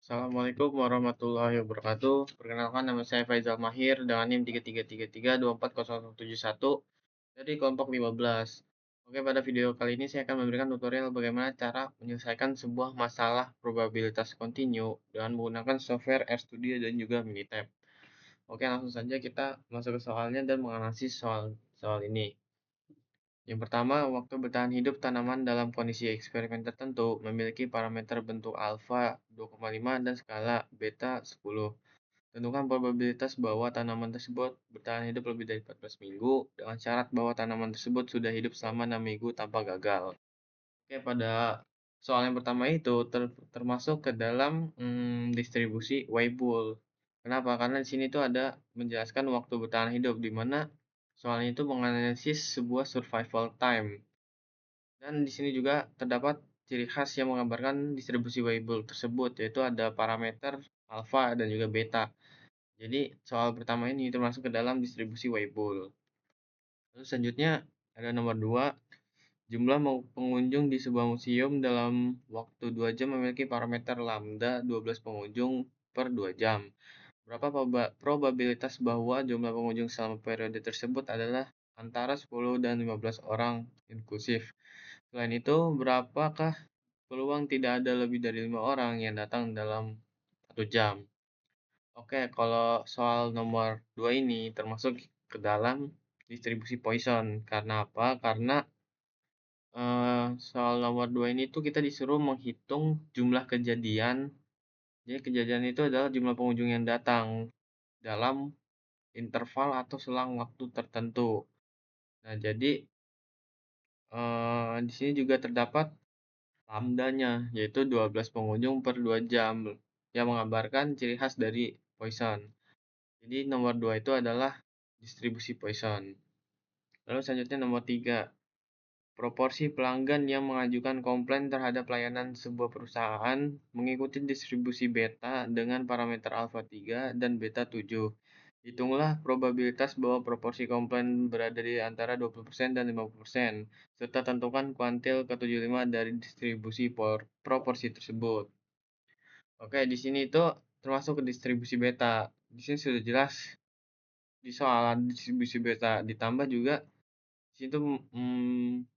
Assalamualaikum warahmatullahi wabarakatuh. Perkenalkan nama saya Faizal Mahir dengan NIM 3333240171 dari kelompok 15. Oke, pada video kali ini saya akan memberikan tutorial bagaimana cara menyelesaikan sebuah masalah probabilitas kontinu dengan menggunakan software RStudio dan juga Minitab. Oke, langsung saja kita masuk ke soalnya dan menganalisis soal ini. Yang pertama, waktu bertahan hidup tanaman dalam kondisi eksperimen tertentu memiliki parameter bentuk alfa 2,5 dan skala beta 10. Tentukan probabilitas bahwa tanaman tersebut bertahan hidup lebih dari 14 minggu dengan syarat bahwa tanaman tersebut sudah hidup selama 6 minggu tanpa gagal. Oke, pada soal yang pertama itu termasuk ke dalam distribusi Weibull. Kenapa? Karena di sini tuh ada menjelaskan waktu bertahan hidup, di mana soalnya itu menganalisis sebuah survival time. Dan di sini juga terdapat ciri khas yang menggambarkan distribusi Weibull tersebut, yaitu ada parameter alfa dan juga beta. Jadi soal pertama ini termasuk ke dalam distribusi Weibull. Lalu selanjutnya ada nomor 2, jumlah pengunjung di sebuah museum dalam waktu 2 jam memiliki parameter lambda 12 pengunjung per 2 jam. Berapa probabilitas bahwa jumlah pengunjung selama periode tersebut adalah antara 10 dan 15 orang inklusif. Selain itu, berapakah peluang tidak ada lebih dari 5 orang yang datang dalam 1 jam? Oke, kalau soal nomor 2 ini termasuk ke dalam distribusi Poisson. Karena apa? Karena soal nomor 2 ini tuh kita disuruh menghitung jumlah kejadian. Jadi kejadian itu adalah jumlah pengunjung yang datang dalam interval atau selang waktu tertentu. Nah, jadi di sini juga terdapat lambdanya, yaitu 12 pengunjung per 2 jam, yang menggambarkan ciri khas dari Poisson. Jadi nomor 2 itu adalah distribusi Poisson. Lalu selanjutnya nomor 3, proporsi pelanggan yang mengajukan komplain terhadap layanan sebuah perusahaan mengikuti distribusi beta dengan parameter alfa 3 dan beta 7. Hitunglah probabilitas bahwa proporsi komplain berada di antara 20% dan 50%, serta tentukan kuantil ke-75 dari distribusi proporsi tersebut. Oke, di sini itu termasuk ke distribusi beta. Di sini sudah jelas di soal distribusi beta, ditambah juga di situ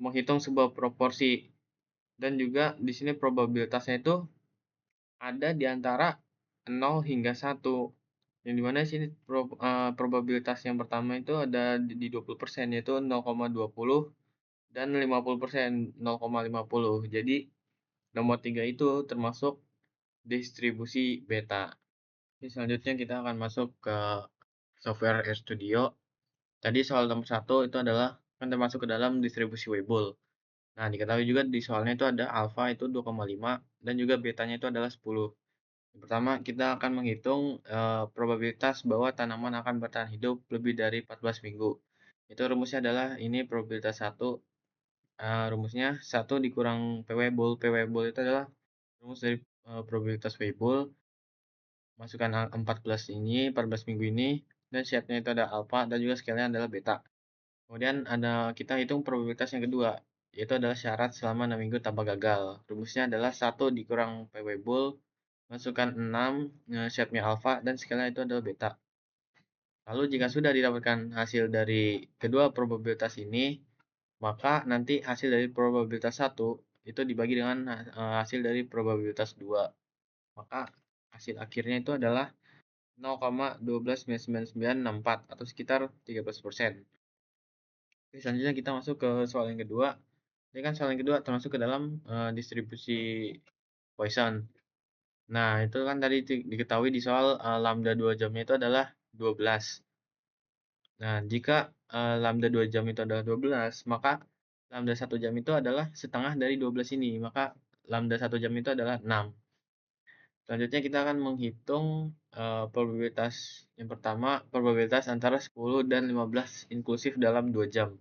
menghitung sebuah proporsi, dan juga di sini probabilitasnya itu ada di antara 0 hingga 1. Yang dimana di sini probabilitas yang pertama itu ada di 20%, yaitu 0,20 dan 50%, 0,50. Jadi nomor 3 itu termasuk distribusi beta. Oke, selanjutnya kita akan masuk ke software RStudio. Tadi soal nomor 1 itu adalah kan termasuk ke dalam distribusi Weibull. Nah, diketahui juga di soalnya itu ada alfa itu 2,5 dan juga betanya itu adalah 10. Yang pertama, kita akan menghitung probabilitas bahwa tanaman akan bertahan hidup lebih dari 14 minggu. Itu rumusnya adalah ini probabilitas 1. Rumusnya 1 dikurang P Weibull. P Weibull itu adalah rumus dari probabilitas Weibull. Masukkan 14 minggu ini, dan shape-nya itu ada alfa dan juga scale-nya adalah beta. Kemudian kita hitung probabilitas yang kedua, yaitu adalah syarat selama 6 minggu tanpa gagal. Rumusnya adalah 1 dikurang P Weibull, masukkan 6, shape-nya alfa, dan skala itu adalah beta. Lalu jika sudah didapatkan hasil dari kedua probabilitas ini, maka nanti hasil dari probabilitas 1 itu dibagi dengan hasil dari probabilitas 2. Maka hasil akhirnya itu adalah 0,129964 atau sekitar 13%. Oke, selanjutnya kita masuk ke soal yang kedua. Ini kan soal yang kedua termasuk ke dalam distribusi Poisson. Nah, itu kan tadi diketahui di soal lambda 2 jamnya itu adalah 12. Nah, jika lambda 2 jam itu adalah 12, maka lambda 1 jam itu adalah setengah dari 12 ini. Maka lambda 1 jam itu adalah 6. Selanjutnya kita akan menghitung probabilitas yang pertama, probabilitas antara 10 dan 15 inklusif dalam 2 jam.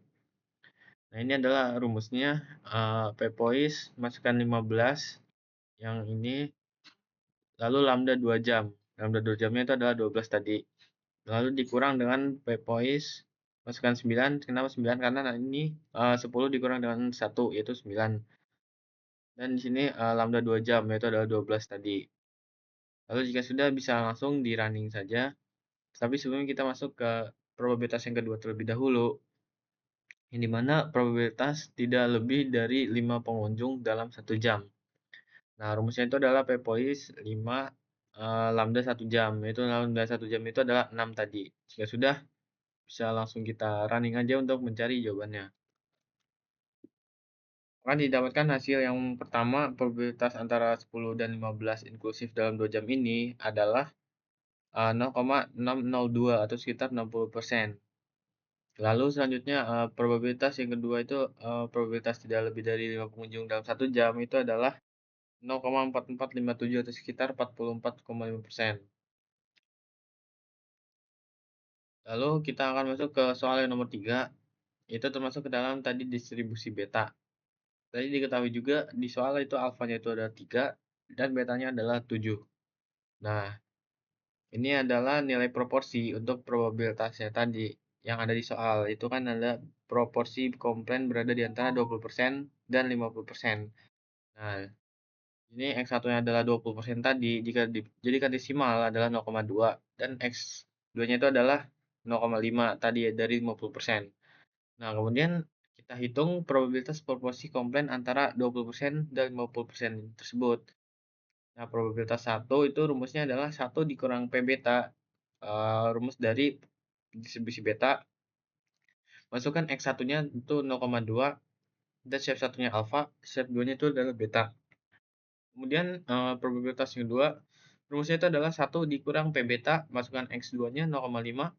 Nah, ini adalah rumusnya, P-Poise masukkan 15, yang ini, lalu lambda 2 jam. Lambda 2 jamnya itu adalah 12 tadi. Lalu dikurang dengan P-Poise, masukkan 9. Kenapa 9? Karena ini 10 dikurang dengan 1, yaitu 9. Dan di sini lambda 2 jam, yaitu adalah 12 tadi. Lalu jika sudah bisa langsung di running saja. Tapi sebelumnya kita masuk ke probabilitas yang kedua terlebih dahulu, yang dimana probabilitas tidak lebih dari 5 pengunjung dalam 1 jam. Nah, rumusnya itu adalah P polis 5 lambda 1 jam, yaitu lambda 1 jam itu adalah 6 tadi. Jika sudah, bisa langsung kita running aja untuk mencari jawabannya. Akan didapatkan hasil yang pertama, probabilitas antara 10 dan 15 inklusif dalam 2 jam ini adalah 0,602 atau sekitar 60%. Lalu selanjutnya, probabilitas yang kedua itu, probabilitas tidak lebih dari 5 pengunjung dalam 1 jam itu adalah 0,4457 atau sekitar 44,5%. Lalu kita akan masuk ke soal yang nomor 3, itu termasuk ke dalam tadi distribusi beta. Tadi diketahui juga di soal itu alfanya itu ada 3 dan betanya adalah 7. Nah, ini adalah nilai proporsi untuk probabilitasnya tadi yang ada di soal. Itu kan ada proporsi komplain berada di antara 20% dan 50%. Nah, ini X1-nya adalah 20% tadi, jika dijadikan desimal adalah 0,2 dan X2-nya itu adalah 0,5 tadi ya, dari 50%. Nah, kemudian kita hitung probabilitas proporsi komplain antara 20% dan 50% tersebut. Nah, probabilitas 1 itu rumusnya adalah 1 dikurang P beta, rumus dari distribusi beta. Masukkan X1-nya itu 0,2 dan shape 1-nya alpha, shape 2-nya itu adalah beta. Kemudian probabilitas yang kedua, rumusnya itu adalah 1 dikurang P beta, masukkan X2-nya 0,5,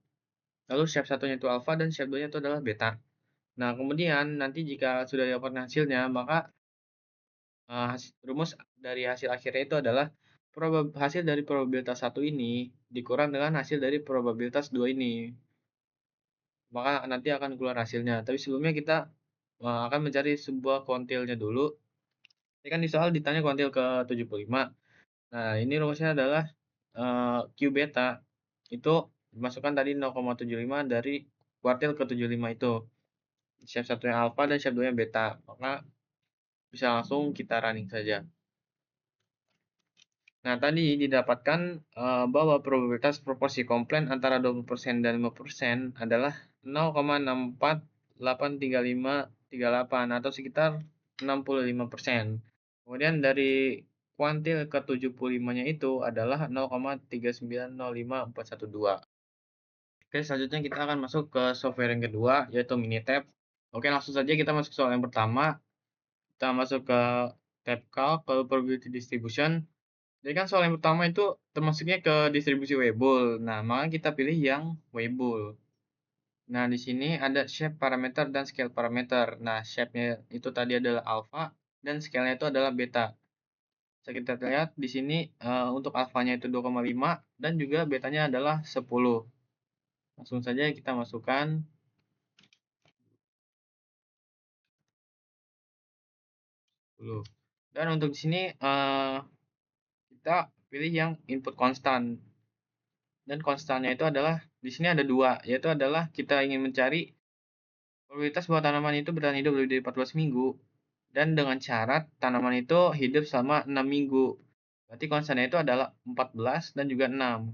lalu shape 1-nya itu alpha dan shape 2-nya itu adalah beta. Nah, kemudian nanti jika sudah didapatkan hasilnya, maka rumus dari hasil akhirnya itu adalah hasil dari probabilitas 1 ini dikurang dengan hasil dari probabilitas 2 ini. Maka nanti akan keluar hasilnya. Tapi sebelumnya kita akan mencari sebuah kuantilnya dulu. Ini kan di soal ditanya kuantil ke 75. Nah, ini rumusnya adalah Q beta itu dimasukkan tadi 0,75 dari kuartil ke 75 itu. Shape satunya alpha dan shape 2-nya beta. Maka bisa langsung kita running saja. Nah, tadi didapatkan bahwa probabilitas proporsi komplain antara 20% dan 5% adalah 0,648538 atau sekitar 65%. Kemudian dari kuantil ke 75-nya itu adalah 0,3905412. Oke, selanjutnya kita akan masuk ke software yang kedua, yaitu Minitab. Oke, langsung saja kita masuk soal yang pertama. Kita masuk ke tab Calc, lalu Probability Distribution. Jadi kan soal yang pertama itu termasuknya ke distribusi Weibull. Nah, maka kita pilih yang Weibull. Nah, di sini ada shape parameter dan scale parameter. Nah, shape-nya itu tadi adalah alpha dan scale-nya itu adalah beta. Bisa kita lihat di sini untuk alfanya itu 2,5 dan juga betanya adalah 10. Langsung saja kita masukkan 10. Dan untuk di sini kita pilih yang input konstan. Dan konstannya itu adalah di sini ada dua, yaitu adalah kita ingin mencari probabilitas bahwa tanaman itu bertahan hidup lebih dari 14 minggu dan dengan syarat tanaman itu hidup selama 6 minggu. Berarti konstannya itu adalah 14 dan juga 6.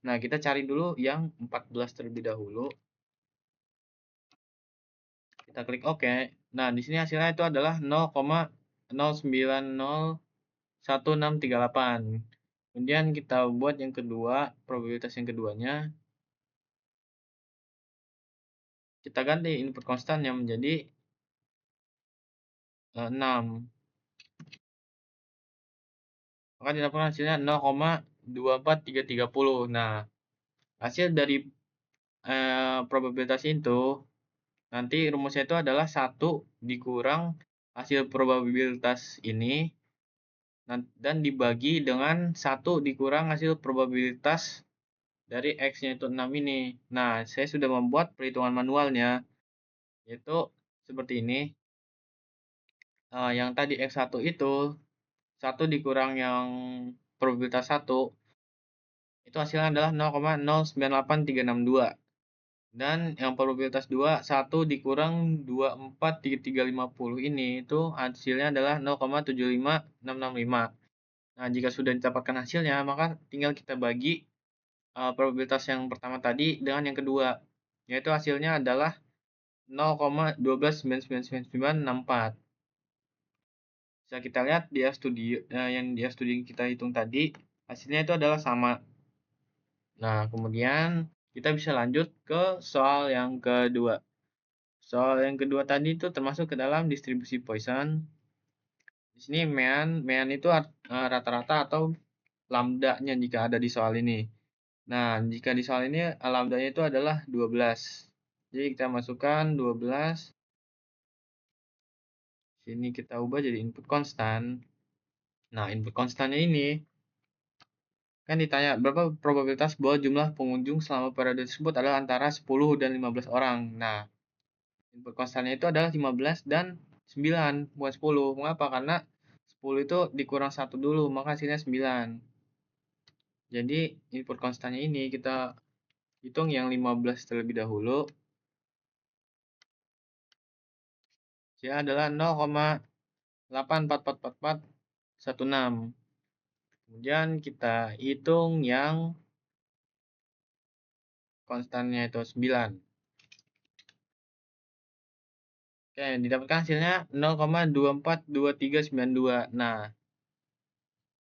Nah, kita cari dulu yang 14 terlebih dahulu. Kita klik OK. Nah, di sini hasilnya itu adalah 0,0901638. Kemudian kita buat yang kedua, probabilitas yang keduanya. Kita ganti input konstannya menjadi 6. Maka didapatkan hasilnya 0,24330. Nah, hasil dari probabilitas itu nanti rumusnya itu adalah 1 dikurang hasil probabilitas ini dan dibagi dengan 1 dikurang hasil probabilitas dari X-nya itu 6 ini. Nah, saya sudah membuat perhitungan manualnya, yaitu seperti ini. Yang tadi X1 itu 1 dikurang yang probabilitas 1 itu hasilnya adalah 0,098362. Dan yang probabilitas 2, 1 dikurang 243350 ini itu hasilnya adalah 0,75665. Nah, jika sudah didapatkan hasilnya, maka tinggal kita bagi probabilitas yang pertama tadi dengan yang kedua, yaitu hasilnya adalah 0,12999964. Bisa kita lihat yang dia studi kita hitung tadi, hasilnya itu adalah sama. Nah, kemudian kita bisa lanjut ke soal yang kedua. Soal yang kedua tadi itu termasuk ke dalam distribusi Poisson. Di sini mean itu rata-rata atau lambda-nya jika ada di soal ini. Nah, jika di soal ini lambda-nya itu adalah 12. Jadi kita masukkan 12. Sini kita ubah jadi input konstan. Nah, input konstannya ini kan ditanya berapa probabilitas bahwa jumlah pengunjung selama periode tersebut adalah antara 10 dan 15 orang. Nah, input konstannya itu adalah 15 dan 9, bukan 10. Mengapa? Karena 10 itu dikurang 1 dulu, maka hasilnya 9. Jadi, input konstannya ini kita hitung yang 15 terlebih dahulu. Hasilnya adalah 0,8444416. Kemudian kita hitung yang konstannya itu 9. Oke, didapatkan hasilnya 0,242392. Nah,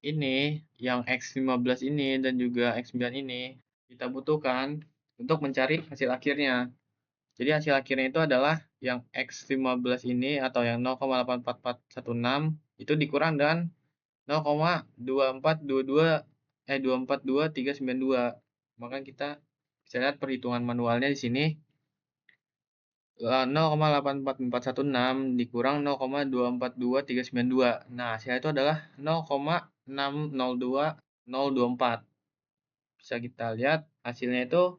ini yang X15 ini dan juga X9 ini kita butuhkan untuk mencari hasil akhirnya. Jadi hasil akhirnya itu adalah yang X15 ini atau yang 0,84416 itu dikurang dengan 0,2422392. Maka kita bisa lihat perhitungan manualnya di sini 0,84416 dikurang 0,242392. Nah, hasilnya itu adalah 0,602024. Bisa kita lihat hasilnya itu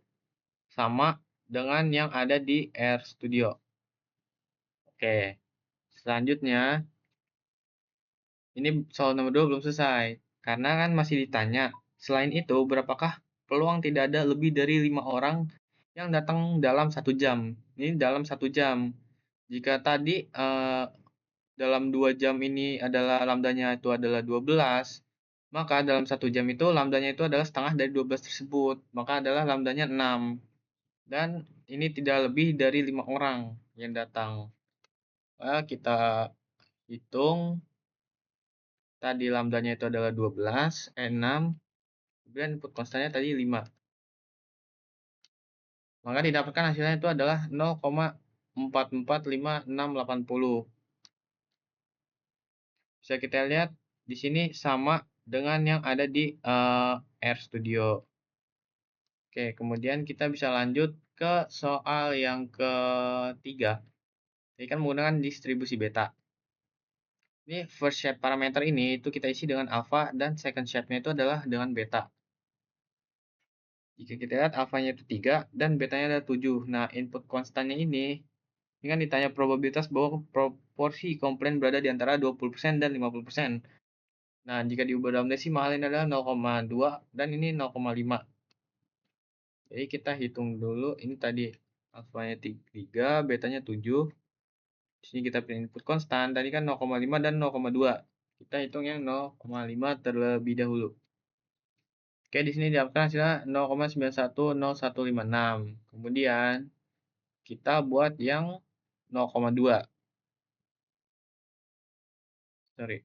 sama dengan yang ada di RStudio. Oke, selanjutnya ini soal nomor 2 belum selesai. Karena kan masih ditanya, selain itu berapakah peluang tidak ada lebih dari 5 orang yang datang dalam 1 jam? Ini dalam 1 jam. Jika tadi dalam 2 jam ini adalah lambdanya itu adalah 12, maka dalam 1 jam itu lambdanya itu adalah setengah dari 12 tersebut, maka adalah lambdanya 6. Dan ini tidak lebih dari 5 orang yang datang. Kita hitung, tadi lambdanya itu adalah 12, 6, kemudian input konstannya tadi 5. Maka didapatkan hasilnya itu adalah 0,445680. Bisa kita lihat di sini sama dengan yang ada di RStudio. Oke, kemudian kita bisa lanjut ke soal yang ketiga. Ini kan menggunakan distribusi beta. Ini first shape parameter ini itu kita isi dengan alpha dan second shape-nya itu adalah dengan beta. Jika kita lihat alfanya itu 3 dan betanya ada 7. Nah, input konstannya ini kan ditanya probabilitas bahwa proporsi komplain berada di antara 20% dan 50%. Nah, jika diubah dalam desimal ini adalah 0,2 dan ini 0,5. Jadi kita hitung dulu, ini tadi alfanya 3, betanya 7. Di sini kita pilih input konstan, tadi kan 0,5 dan 0,2. Kita hitung yang 0,5 terlebih dahulu. Oke, di sini didapatkan hasilnya 0,910156. Kemudian kita buat yang 0,2. Sorry.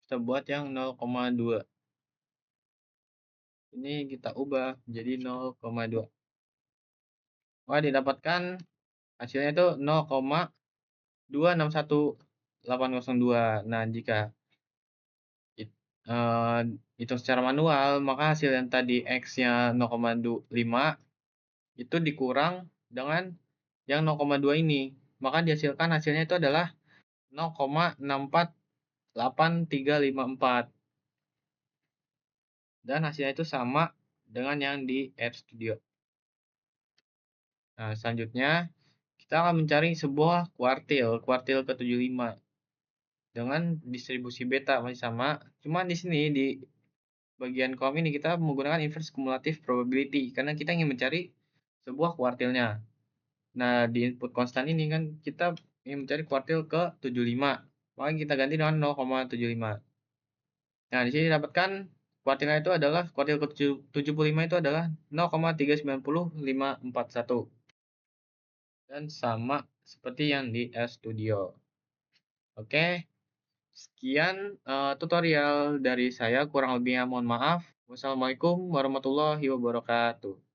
Kita buat yang 0,2. Ini kita ubah menjadi 0,2. Wah, didapatkan hasilnya itu 0,261802. Nah, jika hitung secara manual, maka hasil yang tadi X-nya 0,5 itu dikurang dengan yang 0,2 ini. Maka dihasilkan hasilnya itu adalah 0,648354. Dan hasilnya itu sama dengan yang di RStudio. Nah, selanjutnya kita akan mencari sebuah kuartil ke-75 dengan distribusi beta masih sama. Cuma di sini di bagian kolom ini kita menggunakan inverse cumulative probability karena kita ingin mencari sebuah kuartilnya. Nah, di input konstan ini kan kita ingin mencari kuartil ke-75. Maka kita ganti dengan 0,75. Nah, di sini dapatkan kuartilnya itu adalah kuartil ke-75 itu adalah 0,390.541 dan sama seperti yang di RStudio. Oke, sekian tutorial dari saya, kurang lebihnya mohon maaf. Wassalamualaikum warahmatullahi wabarakatuh.